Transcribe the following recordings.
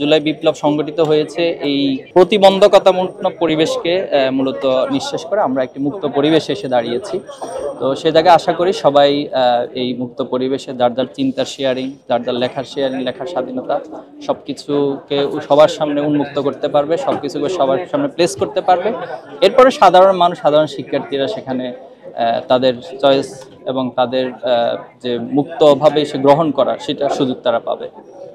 জুলাই বিপ্লব সংগঠিত হয়েছে এই প্রতিবন্ধকতামূলক পরিবেশকে মূলত নিঃশেষ করে আমরা একটি মুক্ত পরিবেশে এসে দাঁড়িয়েছি। তো সে জায়গায় আশা করি সবাই এই মুক্ত পরিবেশে যার যার চিন্তার শেয়ারিং, যার যার লেখার শেয়ারিং, লেখার স্বাধীনতা সবকিছুকে সবার সামনে উন্মুক্ত করতে পারবে, সবকিছুকে সবার সামনে প্লেস করতে পারবে। এরপরে সাধারণ মানুষ, সাধারণ শিক্ষার্থীরা সেখানে তাদের চয়েস এবং তাদের যে মুক্তভাবে সে গ্রহণ করার সেটা সুযোগ তারা পাবে।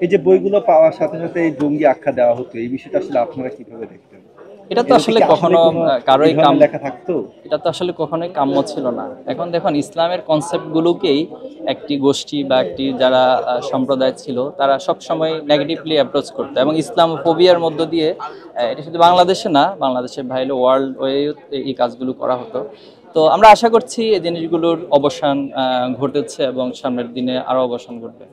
এই যে বইগুলো পাওয়ার সাথে সাথে এই জঙ্গি আখ্যা দেওয়া হতো, এই বিষয়টা আসলে আপনারা কিভাবে দেখতেন? এটা তো আসলে কখনো কারোই লেখা থাকতো, এটা তো আসলে কখনোই কাম্য ছিল না। এখন দেখুন, ইসলামের কনসেপ্টগুলোকেই একটি গোষ্ঠী বা একটি যারা সম্প্রদায় ছিল তারা সবসময় নেগেটিভলি অ্যাপ্রোচ করতো এবং ইসলামোফোবিয়ার মধ্য দিয়ে এটা শুধু বাংলাদেশে না, বাংলাদেশের বাইরে ওয়ার্ল্ড ওয়েও এই কাজগুলো করা হতো। তো আমরা আশা করছি এই জিনিসগুলোর অবসান ঘটেছে এবং সামনের দিনে আরও অবসান ঘটবে।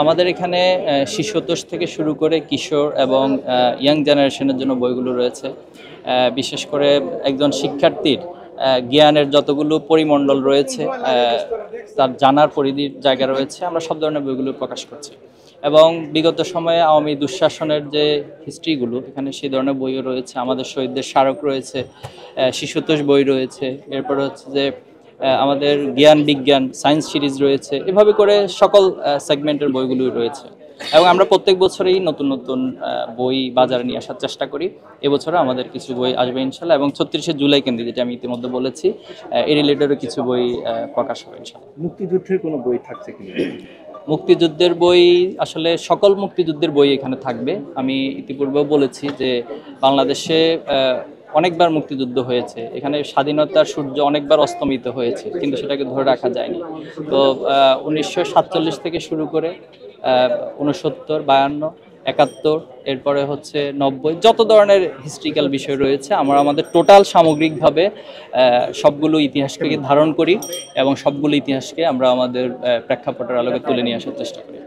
আমাদের এখানে শিশুতোষ থেকে শুরু করে কিশোর এবং ইয়াং জেনারেশনের জন্য বইগুলো রয়েছে। বিশেষ করে একজন শিক্ষার্থীর জ্ঞানের যতগুলো পরিমণ্ডল রয়েছে, তার জানার পরিধির জায়গা রয়েছে, আমরা সব ধরনের বইগুলো প্রকাশ করছি। এবং বিগত সময়ে আওয়ামী দুঃশাসনের যে হিস্ট্রিগুলো, এখানে সেই ধরনের বইও রয়েছে। আমাদের শহীদদের স্মারক রয়েছে, শিশুতোষ বই রয়েছে, এরপরে হচ্ছে যে আমাদের জ্ঞান বিজ্ঞান সায়েন্স সিরিজ রয়েছে। এভাবে করে সকল সেগমেন্টের বইগুলোই রয়েছে এবং আমরা প্রত্যেক বছরেই নতুন নতুন বই বাজারে নিয়ে আসার চেষ্টা করি। এবছরে আমাদের কিছু বই আসবে ইনশাল্লাহ এবং ৩৬শে জুলাই কেন্দ্রে, যেটা আমি ইতিমধ্যে বলেছি, এই রিলেটেডও কিছু বই প্রকাশ হবে ইনশাল্লাহ। মুক্তিযুদ্ধের কোনো বই থাকছে কিনা? মুক্তিযুদ্ধের বই আসলে সকল মুক্তিযুদ্ধের বই এখানে থাকবে। আমি ইতিপূর্বেও বলেছি যে বাংলাদেশে অনেকবার মুক্তিযুদ্ধ হয়েছে, এখানে স্বাধীনতার সূর্য অনেকবার অস্তমিত হয়েছে, কিন্তু সেটাকে ধরে রাখা যায়নি। তো 1947 থেকে শুরু করে 69, 52, 71, এরপরে হচ্ছে 90, যত ধরনের হিস্ট্রিক্যাল বিষয় রয়েছে আমরা আমাদের টোটাল সামগ্রিকভাবে সবগুলো ইতিহাসকে ধারণ করি এবং সবগুলো ইতিহাসকে আমরা আমাদের প্রেক্ষাপটের আলোকে তুলে নিয়ে আসার চেষ্টা করি।